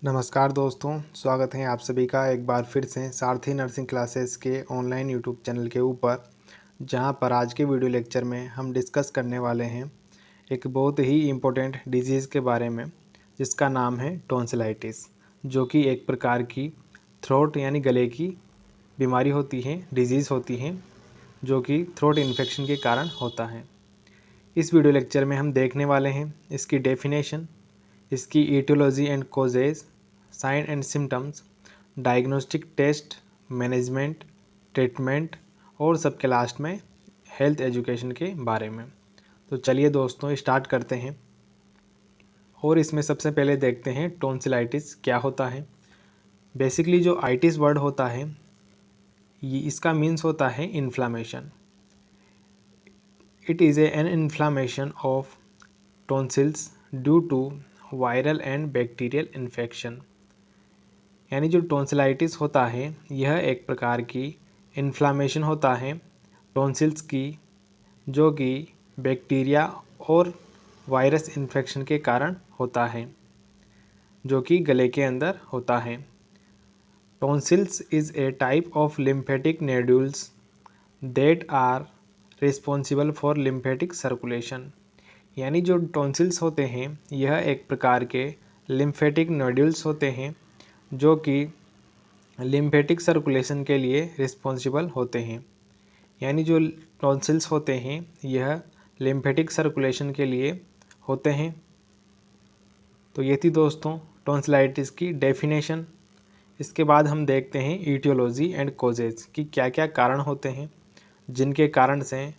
नमस्कार दोस्तों, स्वागत है आप सभी का एक बार फिर से सारथी नर्सिंग क्लासेस के ऑनलाइन यूट्यूब चैनल के ऊपर। जहां पर आज के वीडियो लेक्चर में हम डिस्कस करने वाले हैं एक बहुत ही इम्पोर्टेंट डिजीज़ के बारे में, जिसका नाम है टॉन्सिलाइटिस, जो कि एक प्रकार की थ्रोट यानी गले की बीमारी होती है, डिजीज़ होती है, जो कि थ्रोट इन्फेक्शन के कारण होता है। इस वीडियो लेक्चर में हम देखने वाले हैं इसकी डेफिनेशन, इसकी etiology and causes, sign and symptoms, diagnostic test, management, treatment और सबके लास्ट में हेल्थ एजुकेशन के बारे में। तो चलिए दोस्तों स्टार्ट करते हैं। और इसमें सबसे पहले देखते हैं टॉन्सिलाइटिस क्या होता है। बेसिकली जो आइटिस वर्ड होता है ये इसका मीन्स होता है inflammation. It is an inflammation of tonsils due to viral and bacterial infection. यानी जो टॉन्सिलाइटिस होता है यह एक प्रकार की इन्फ्लामेशन होता है टॉन्सिल्स की, जो कि बैक्टीरिया और वायरस इन्फेक्शन के कारण होता है, जो कि गले के अंदर होता है। Tonsils is a type of lymphatic nodules that are responsible for lymphatic circulation. यानी जो टॉन्सिल्स होते हैं यह एक प्रकार के लिम्फेटिक नोड्यूल्स होते हैं, जो कि लिम्फेटिक सर्कुलेशन के लिए रिस्पॉन्सिबल होते हैं। यानी जो टॉन्सिल्स होते हैं यह लिम्फेटिक सर्कुलेशन के लिए होते हैं। तो ये थी दोस्तों टॉन्सिलाइटिस की डेफिनेशन। इसके बाद हम देखते हैं ईटियोलॉजी एंड कॉजेज की क्या क्या कारण होते हैं जिनके कारण से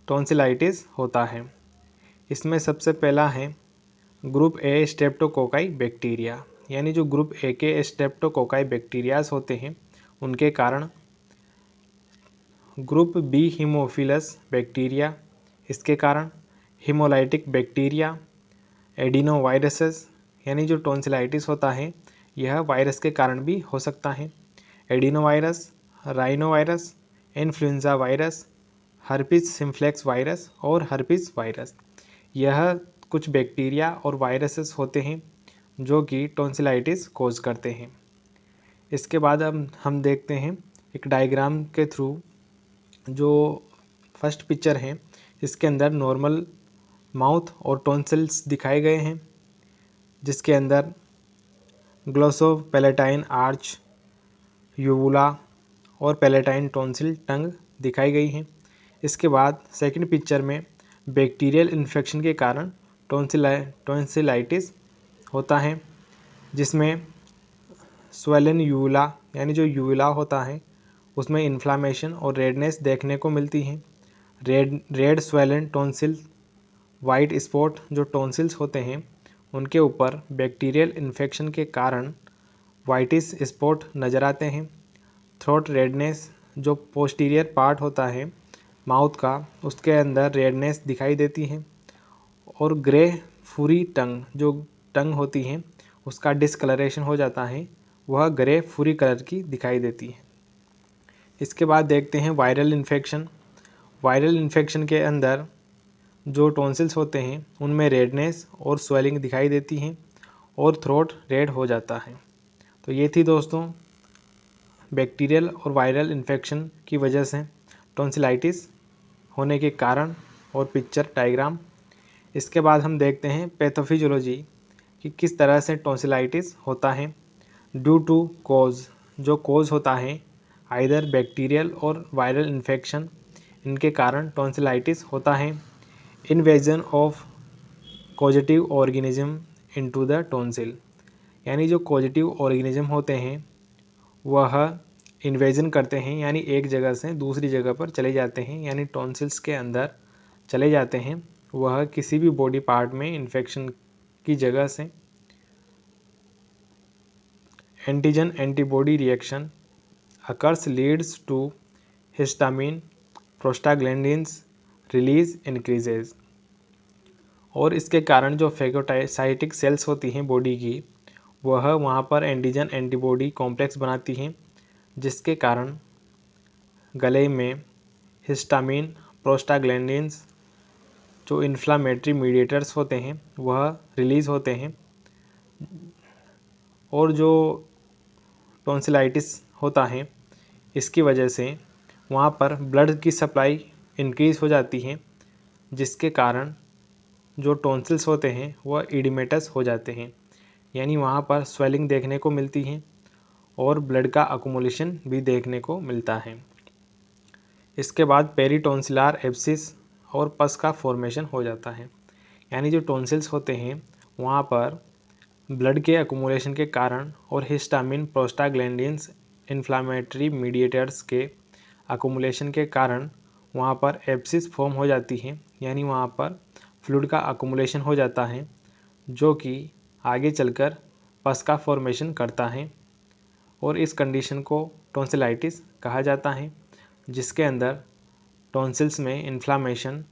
टॉन्सिलाइटिस होता है। इसमें सबसे पहला है ग्रुप ए स्ट्रेप्टोकोकाई बैक्टीरिया। यानी जो ग्रुप ए के स्ट्रेप्टोकोकाई बैक्टीरियाज होते हैं उनके कारण। ग्रुप बी हीमोफिलस बैक्टीरिया, इसके कारण। Haemolytic bacteria, adenoviruses. यानी जो टॉन्सिलाइटिस होता है यह वायरस के कारण भी हो सकता है। Adenovirus, rhinovirus, influenza virus, herpes simplex virus और हर्पिस वायरस। यह कुछ बैक्टीरिया और वायरसेस होते हैं जो कि टॉन्सिलाइटिस कोज करते हैं। इसके बाद हम देखते हैं एक डायग्राम के थ्रू। जो फर्स्ट पिक्चर है इसके अंदर नॉर्मल माउथ और टॉन्सिल्स दिखाए गए हैं, जिसके अंदर ग्लोसोपैलेटाइन आर्च, यूवुला और पैलेटाइन टॉन्सिल टंग दिखाई गई हैं। इसके बाद सेकंड पिक्चर में बैक्टीरियल इन्फेक्शन के कारण टॉन्सिलाइटिस होता है, जिसमें स्वेलन यूवुला यानी जो यूवुला होता है उसमें इन्फ्लामेशन और रेडनेस देखने को मिलती है। Red swollen tonsil, white spot जो टॉन्सिल्स होते हैं उनके ऊपर बैक्टीरियल इन्फेक्शन के कारण वाइटिस स्पॉट नज़र आते हैं। थ्रोट रेडनेस, जो पोस्टीरियर पार्ट होता है माउथ का उसके अंदर रेडनेस दिखाई देती है। और ग्रे फूरी टंग, जो टंग होती है उसका डिसकलरेशन हो जाता है, वह ग्रे फूरी कलर की दिखाई देती है। इसके बाद देखते हैं वायरल इन्फेक्शन। वायरल इन्फेक्शन के अंदर जो टॉन्सिल्स होते हैं उनमें रेडनेस और स्वेलिंग दिखाई देती है और थ्रोट रेड हो जाता है। तो ये थी दोस्तों बैक्टीरियल और वायरल इन्फेक्शन की वजह से टॉन्सिलाइटिस होने के कारण और पिक्चर डायग्राम। इसके बाद हम देखते हैं पैथोफिजियोलॉजी कि किस तरह से टॉन्सिलाइटिस होता है। ड्यू टू कॉज, जो कॉज होता है आइदर बैक्टीरियल और वायरल इन्फेक्शन, इनके कारण टॉन्सिलाइटिस होता है। Invasion of causative organism into the tonsil. यानी जो कॉजेटिव ऑर्गेनिज्म होते हैं वह इन्वेजन करते हैं, यानी एक जगह से दूसरी जगह पर चले जाते हैं, यानी टॉन्सिल्स के अंदर चले जाते हैं। वह किसी भी बॉडी पार्ट में इन्फेक्शन की जगह से। Antigen antibody reaction occurs leads to histamine prostaglandins release increases. और इसके कारण जो फेगोसाइटिक सेल्स होती हैं बॉडी की, वह वहाँ पर एंटीजन एंटीबॉडी कॉम्प्लेक्स बनाती हैं, जिसके कारण गले में हिस्टामिन प्रोस्टाग्लैंडिन्स जो इन्फ्लामेटरी मीडिएटर्स होते हैं वह रिलीज़ होते हैं, और जो टॉन्सिलाइटिस होता है इसकी वजह से वहाँ पर ब्लड की सप्लाई इंक्रीज़ हो जाती है, जिसके कारण जो टॉन्सिल्स होते हैं वह इडिमेटस हो जाते हैं, यानी वहाँ पर स्वेलिंग देखने को मिलती है और ब्लड का अकुमुलेशन भी देखने को मिलता है। इसके बाद पेरीटॉन्सिलर एब्सिस और पस का फॉर्मेशन हो जाता है, यानी जो टॉन्सिल्स होते हैं वहाँ पर ब्लड के अकुमुलेशन के कारण और हिस्टामिन प्रोस्टाग्लैंडिन्स इन्फ्लामेटरी मीडिएटर्स के अकुमुलेशन के कारण वहाँ पर एब्सिस फॉर्म हो जाती है, यानी वहाँ पर फ्लूइड का अकुमुलेशन हो जाता है, जो कि आगे चलकर पस का फॉर्मेशन करता है और इस कंडीशन को टॉन्सिलाइटिस कहा जाता है, जिसके अंदर टॉन्सिल्स में inflammation,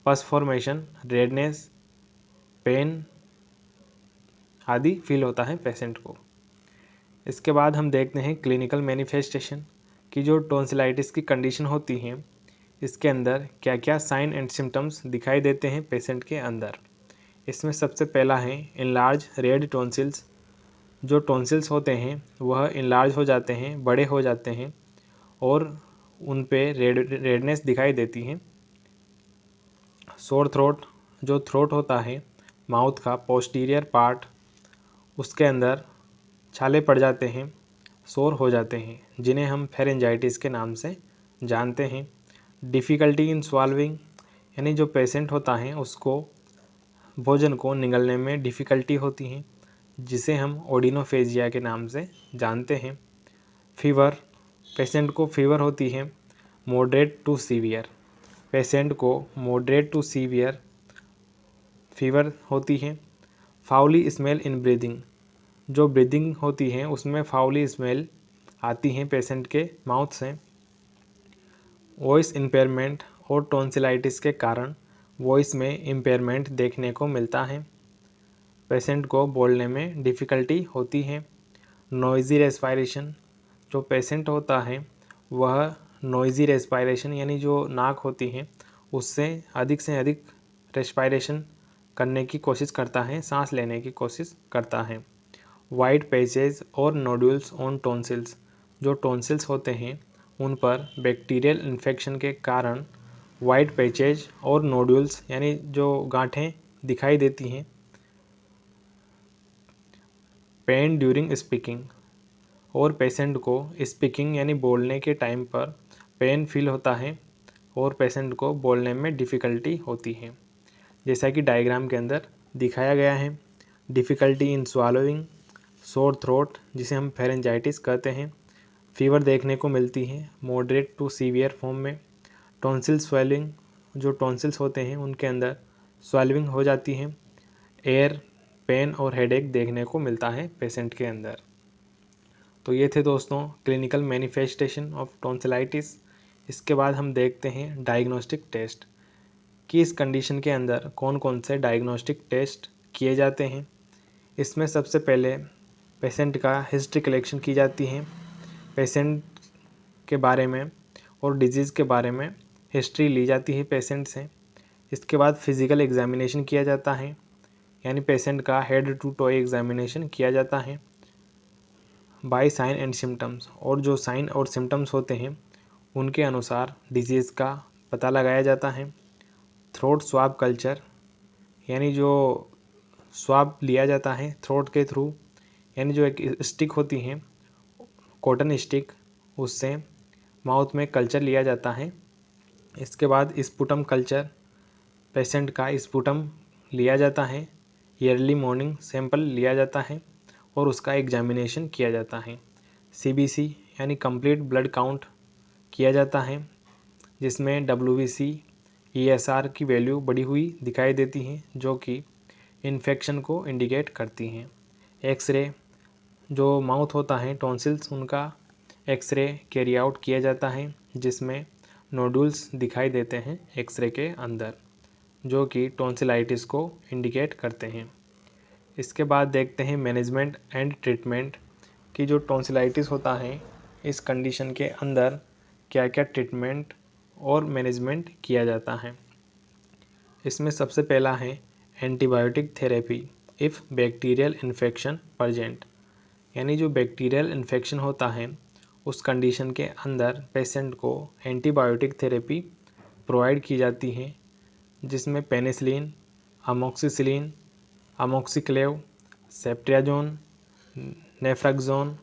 pus formation, redness, pain आदि फील होता है पेशेंट को। इसके बाद हम देखते हैं क्लिनिकल मैनिफेस्टेशन कि जो टॉन्सिलाइटिस की कंडीशन होती है इसके अंदर क्या क्या साइन एंड सिम्टम्स दिखाई देते हैं पेशेंट के अंदर। इसमें सबसे पहला है इनलार्ज रेड टॉन्सिल्स। जो टॉन्सिल्स होते हैं वह इनलार्ज हो जाते हैं, बड़े हो जाते हैं और उन पे रेडनेस दिखाई देती है। सोर थ्रोट, जो थ्रोट होता है माउथ का पोस्टीरियर पार्ट, उसके अंदर छाले पड़ जाते हैं, सोर हो जाते हैं, जिन्हें हम फेरेंजाइटिस के नाम से जानते हैं। डिफ़िकल्टी इन स्वाल्विंग, यानी जो पेशेंट होता है उसको भोजन को निगलने में डिफ़िकल्टी होती है, जिसे हम ओडिनोफेजिया के नाम से जानते हैं। फीवर, पेशेंट को फीवर होती है मॉडरेट टू सीवियर, पेशेंट को मॉडरेट टू सीवियर फीवर होती है। फाउली स्मेल इन ब्रीदिंग, जो ब्रीदिंग होती है उसमें फाउली स्मेल आती है पेशेंट के माउथ से। वॉइस इम्पेयरमेंट और टॉन्सिलाइटिस के कारण वॉइस में इम्पेयरमेंट देखने को मिलता है, पेशेंट को बोलने में डिफ़िकल्टी होती है। नॉइज़ी रेस्पायरेशन, जो पेशेंट होता है वह नॉइज़ी रेस्पायरेशन यानी जो नाक होती है उससे से अधिक रेस्पायरेशन करने की कोशिश करता है, सांस लेने की कोशिश करता है। वाइट पैचेज और नोड्यूल्स ऑन टॉन्सिल्स, जो टॉन्सिल्स होते हैं उन पर बैक्टीरियल इन्फेक्शन के कारण वाइट पैचेज और नोड्यूल्स यानी जो गांठें दिखाई देती हैं। पेन ड्यूरिंग स्पीकिंग, और पेशेंट को स्पीकिंग यानी बोलने के टाइम पर पेन फील होता है और पेशेंट को बोलने में डिफ़िकल्टी होती है, जैसा कि डायग्राम के अंदर दिखाया गया है। Difficulty in swallowing, sore throat जिसे हम फेरेंजाइटिस कहते हैं, फीवर देखने को मिलती है मॉडरेट टू सीवियर फॉर्म में। टॉन्सिल स्वेलिंग, जो टॉन्सिल्स होते हैं उनके अंदर स्वेलिंग हो जाती है। एयर, पेन और हेडेक देखने को मिलता है पेशेंट के अंदर। तो ये थे दोस्तों क्लिनिकल मैनिफेस्टेशन ऑफ टॉन्सिलाइटिस। इसके बाद हम देखते हैं डायग्नोस्टिक टेस्ट कि इस कंडीशन के अंदर कौन कौन से डायग्नोस्टिक टेस्ट किए जाते हैं। इसमें सबसे पहले पेशेंट का हिस्ट्री कलेक्शन की जाती है, पेशेंट के बारे में और डिजीज़ के बारे में हिस्ट्री ली जाती है पेशेंट से। इसके बाद फिज़िकल एग्जामिनेशन किया जाता है, यानी पेशेंट का हेड टू टो एग्जामिनेशन किया जाता है बाय साइन एंड सिम्टम्स, और जो साइन और सिम्टम्स होते हैं उनके अनुसार डिजीज़ का पता लगाया जाता है। थ्रोट स्वाब कल्चर, यानी जो स्वाब लिया जाता है थ्रोट के थ्रू, यानी जो एक स्टिक होती है कॉटन स्टिक, उससे माउथ में कल्चर लिया जाता है। इसके बाद स्पुटम कल्चर, पेशेंट का स्पुटम लिया जाता है, ईयरली मॉर्निंग सैंपल लिया जाता है और उसका एग्जामिनेशन किया जाता है। सीबीसी यानी कंप्लीट ब्लड काउंट किया जाता है, जिसमें डब्ल्यूबीसी ईएसआर की वैल्यू बढ़ी हुई दिखाई देती हैं, जो कि इन्फेक्शन को इंडिकेट करती हैं। एक्सरे, जो माउथ होता है टॉन्सिल्स उनका एक्सरे कैरी आउट किया जाता है, जिसमें नोडुल्स दिखाई देते हैं एक्सरे के अंदर, जो कि टॉन्सिलाइटिस को इंडिकेट करते हैं। इसके बाद देखते हैं मैनेजमेंट एंड ट्रीटमेंट कि जो टॉन्सिलाइटिस होता है इस कंडीशन के अंदर क्या क्या ट्रीटमेंट और मैनेजमेंट किया जाता है। इसमें सबसे पहला है antibiotic therapy if bacterial infection present. यानी जो बैक्टीरियल इन्फेक्शन होता है उस कंडीशन के अंदर पेशेंट को एंटीबायोटिक थेरेपी प्रोवाइड की जाती है, जिसमें पेनिसिलिन, अमोक्सिसिलिन, अमोक्सिक्लेव, सेफ्ट्रियाजोन, नेफ्रेक्सोन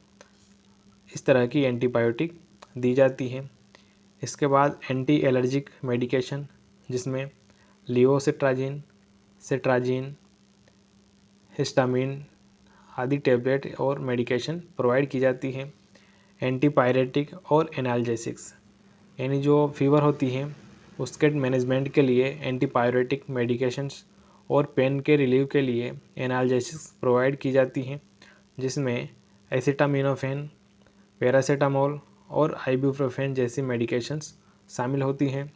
इस तरह की एंटीबायोटिक दी जाती है। इसके बाद एंटी एलर्जिक मेडिकेशन, जिसमें लियोसिट्राजिन, सिट्राजिन, हिस्टामिन आदि टैबलेट और मेडिकेशन प्रोवाइड की जाती है। एंटीपायरेटिक और एनाल्जेसिक्स, यानी जो फीवर होती है उसके मैनेजमेंट के लिए एंटीपायरेटिक मेडिकेशंस और पेन के रिलीव के लिए एनाल्जेसिक्स प्रोवाइड की जाती हैं, जिसमें एसिटामिनोफेन, पैरासीटामोल और आइबुप्रोफेन जैसी मेडिकेशंस शामिल होती हैं।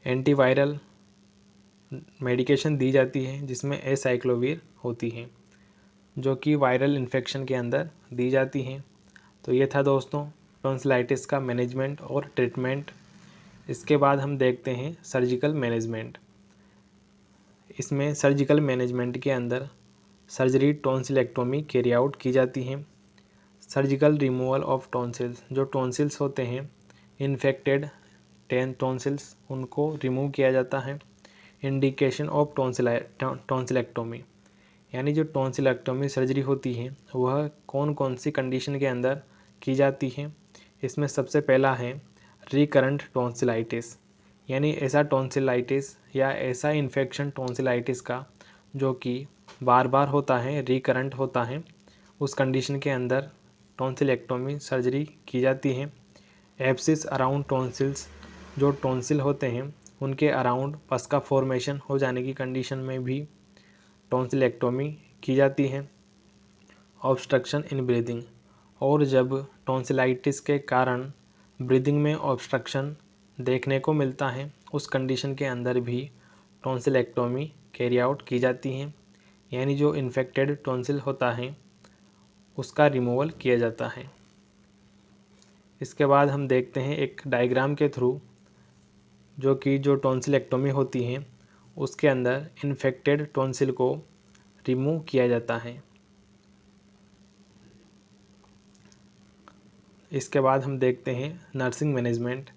एंटीवायरल मेडिकेशन दी जाती है, जिसमें एसाइक्लोविर होती है, जो कि वायरल इन्फेक्शन के अंदर दी जाती हैं। तो ये था दोस्तों टॉन्सिलाइटिस का मैनेजमेंट और ट्रीटमेंट। इसके बाद हम देखते हैं सर्जिकल मैनेजमेंट। इसमें सर्जिकल मैनेजमेंट के अंदर सर्जरी टॉन्सिलेक्टोमी कैरी आउट की जाती है। सर्जिकल रिमूवल ऑफ टॉन्सिल्स, जो टॉन्सिल्स होते हैं इन्फेक्टेड टॉन्सिल्स, उनको रिमूव किया जाता है। इंडिकेशन ऑफ टॉन्सिलेक्टोमी, यानी जो टॉन्सिलेक्टोमी सर्जरी होती है वह कौन कौन सी कंडीशन के अंदर की जाती है। इसमें सबसे पहला है रिकरेंट टॉन्सिलाइटिस, यानी ऐसा टॉन्सिलाइटिस या ऐसा इन्फेक्शन टॉन्सिलाइटिस का जो कि बार बार होता है, रिकरेंट होता है, उस कंडीशन के अंदर टॉन्सिलेक्टोमी सर्जरी की जाती है। एब्सिस अराउंड टॉन्सिल्स, जो टॉन्सिल होते हैं उनके अराउंड पस का फॉर्मेशन हो जाने की कंडीशन में भी टॉन्सिलेक्टोमी की जाती है। ऑब्स्ट्रक्शन इन ब्रीदिंग, और जब टॉन्सिलाइटिस के कारण ब्रीदिंग में ऑब्स्ट्रक्शन देखने को मिलता है उस कंडीशन के अंदर भी टॉन्सिलेक्टोमी कैरी आउट की जाती है, यानी जो इन्फेक्टेड टॉन्सिल होता है उसका रिमूवल किया जाता है। इसके बाद हम देखते हैं एक डायग्राम के थ्रू जो टॉन्सिलेक्टोमी होती है उसके अंदर इन्फेक्टेड टॉन्सिल को रिमूव किया जाता है। इसके बाद हम देखते हैं नर्सिंग मैनेजमेंट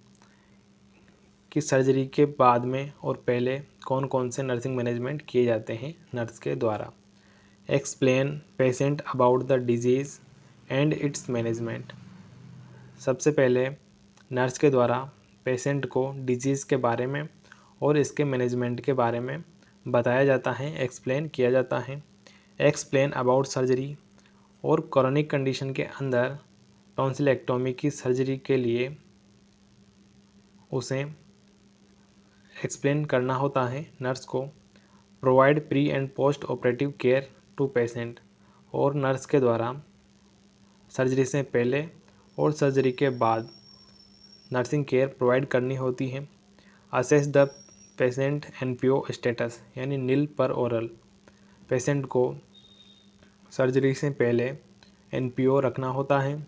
कि सर्जरी के बाद में और पहले कौन कौन से नर्सिंग मैनेजमेंट किए जाते हैं नर्स के द्वारा। Explain patient about the disease and it's management, सबसे पहले नर्स के द्वारा पेशेंट को डिजीज़ के बारे में और इसके मैनेजमेंट के बारे में बताया जाता है, एक्सप्लेन किया जाता है। एक्सप्लेन अबाउट सर्जरी, और क्रोनिक कंडीशन के अंदर टॉन्सिलेक्टोमी की सर्जरी के लिए उसे एक्सप्लेन करना होता है नर्स को। Provide pre and post operative care to patient, और नर्स के द्वारा सर्जरी से पहले और सर्जरी के बाद नर्सिंग केयर प्रोवाइड करनी होती है। Assess the patient NPO status, यानी नील पर ओरल, पेशेंट को सर्जरी से पहले एनपीओ रखना होता है।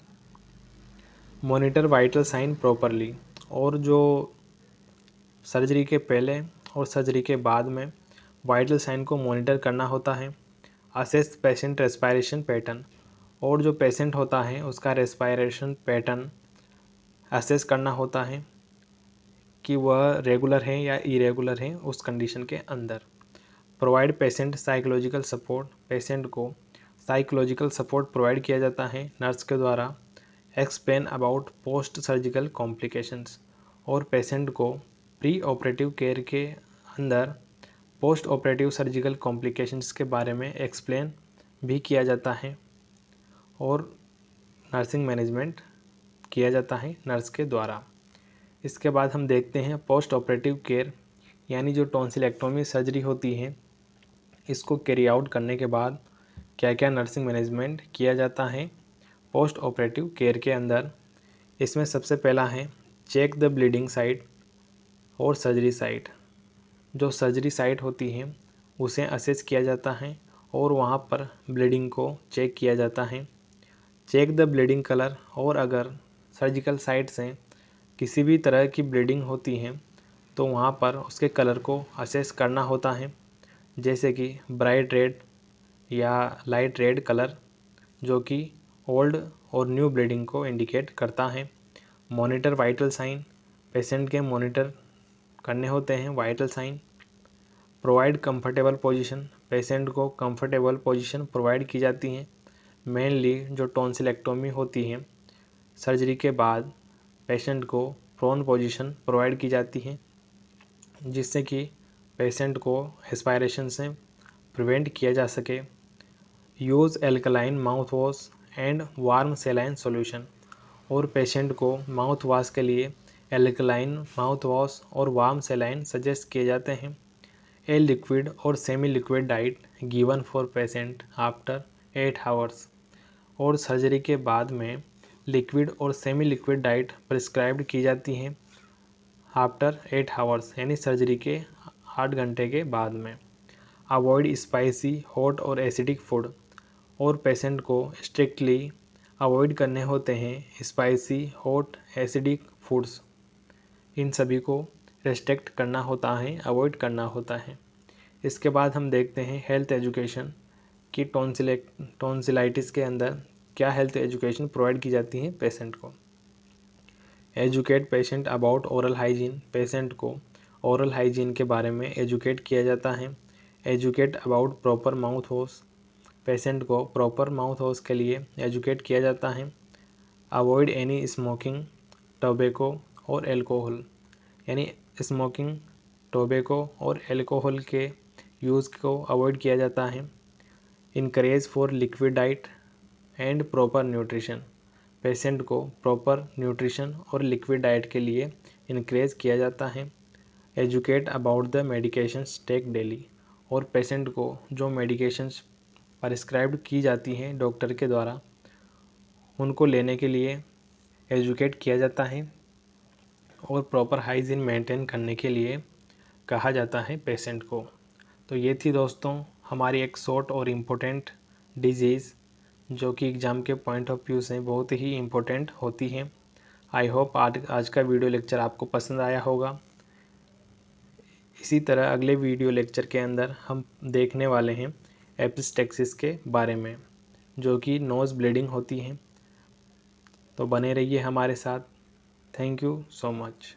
मॉनिटर वाइटल साइन प्रॉपरली, और जो सर्जरी के पहले और सर्जरी के बाद में वाइटल साइन को मॉनिटर करना होता है। असेस पेशेंट रेस्पायरेशन पैटर्न, और जो पेशेंट होता है उसका रेस्पायरेशन पैटर्न असेस करना होता है कि वह रेगुलर है या इरेगुलर है उस कंडीशन के अंदर। Provide patient psychological support, patient को साइकोलॉजिकल सपोर्ट प्रोवाइड किया जाता है नर्स के द्वारा। Explain about post surgical complications, और पेशेंट को प्री ऑपरेटिव केयर के अंदर पोस्ट ऑपरेटिव सर्जिकल कॉम्प्लिकेशंस के बारे में एक्सप्लेन भी किया जाता है और नर्सिंग मैनेजमेंट किया जाता है नर्स के द्वारा। इसके बाद हम देखते हैं पोस्ट ऑपरेटिव केयर, यानी जो टॉन्सिलेक्टोमी सर्जरी होती है इसको कैरी आउट करने के बाद क्या क्या नर्सिंग मैनेजमेंट किया जाता है पोस्ट ऑपरेटिव केयर के अंदर। इसमें सबसे पहला है चेक द ब्लीडिंग साइट और सर्जरी साइट, जो सर्जरी साइट होती है उसे असेस किया जाता है और वहाँ पर ब्लीडिंग को चेक किया जाता है। चेक द ब्लीडिंग कलर, और अगर सर्जिकल साइट से किसी भी तरह की ब्लीडिंग होती है तो वहाँ पर उसके कलर को असेस करना होता है, जैसे कि ब्राइट रेड या लाइट रेड कलर जो कि ओल्ड और न्यू ब्लीडिंग को इंडिकेट करता है। मॉनिटर वाइटल साइन, पेशेंट के मॉनिटर करने होते हैं vital sign. Provide comfortable position, patient को कंफर्टेबल पोजीशन प्रोवाइड की जाती हैं। मेनली जो टॉन्सिलेक्टोमी होती है सर्जरी के बाद पेशेंट को प्रोन पोजीशन प्रोवाइड की जाती है, जिससे कि पेशेंट को एस्पायरेशन से प्रिवेंट किया जा सके। Use alkaline mouth wash and warm सेलाइन solution, और पेशेंट को माउथ वॉश के लिए एल्कलाइन माउथ वॉश और वार्म सेलाइन सजेस्ट किए जाते हैं। ए लिक्विड और semi liquid diet given for patient after 8 hours, और सर्जरी के बाद में लिक्विड और सेमी लिक्विड डाइट प्रिस्क्राइब्ड की जाती हैं आफ्टर 8 आवर्स, यानी सर्जरी के 8 घंटे के बाद में। अवॉइड स्पाइसी हॉट और एसिडिक फूड, और पेशेंट को स्ट्रिक्टली अवॉइड करने होते हैं स्पाइसी हॉट एसिडिक फूड्स। इन सभी को रेस्ट्रिक्ट करना होता है, अवॉइड करना होता है। इसके बाद हम देखते हैं हेल्थ एजुकेशन कि टॉन्सिलाइटिस के अंदर क्या हेल्थ एजुकेशन प्रोवाइड की जाती है पेशेंट को। Educate patient about oral hygiene, patient को ओरल हाइजीन के बारे में एजुकेट किया जाता है। Educate about proper mouth wash, patient को प्रॉपर माउथ वॉश के लिए एजुकेट किया जाता है। अवॉइड एनी स्मोकिंग, टोबैको और एल्कोहल, यानी स्मोकिंग, टोबैको और एल्कोहल के यूज़ को अवॉइड किया जाता है। Encourage for liquid diet and proper nutrition, patient को प्रॉपर न्यूट्रिशन और लिक्विड डाइट के लिए इनकरेज किया जाता है। Educate about the medications take daily, और पेशेंट को जो मेडिकेशंस प्रिस्क्राइब्ड की जाती हैं डॉक्टर के द्वारा उनको लेने के लिए एजुकेट किया जाता है, और प्रॉपर हाइजीन मेंटेन करने के लिए कहा जाता है पेशेंट को। तो ये थी दोस्तों हमारी एक शॉर्ट और इम्पोर्टेंट डिजीज़ जो कि एग्ज़ाम के पॉइंट ऑफ व्यू से बहुत ही इम्पोर्टेंट होती है। आई होप आज का वीडियो लेक्चर आपको पसंद आया होगा। इसी तरह अगले वीडियो लेक्चर के अंदर हम देखने वाले हैं एपिस्टेक्सिस के बारे में, जो कि नोज़ ब्लीडिंग होती है। तो बने रहिए हमारे साथ। Thank you so much.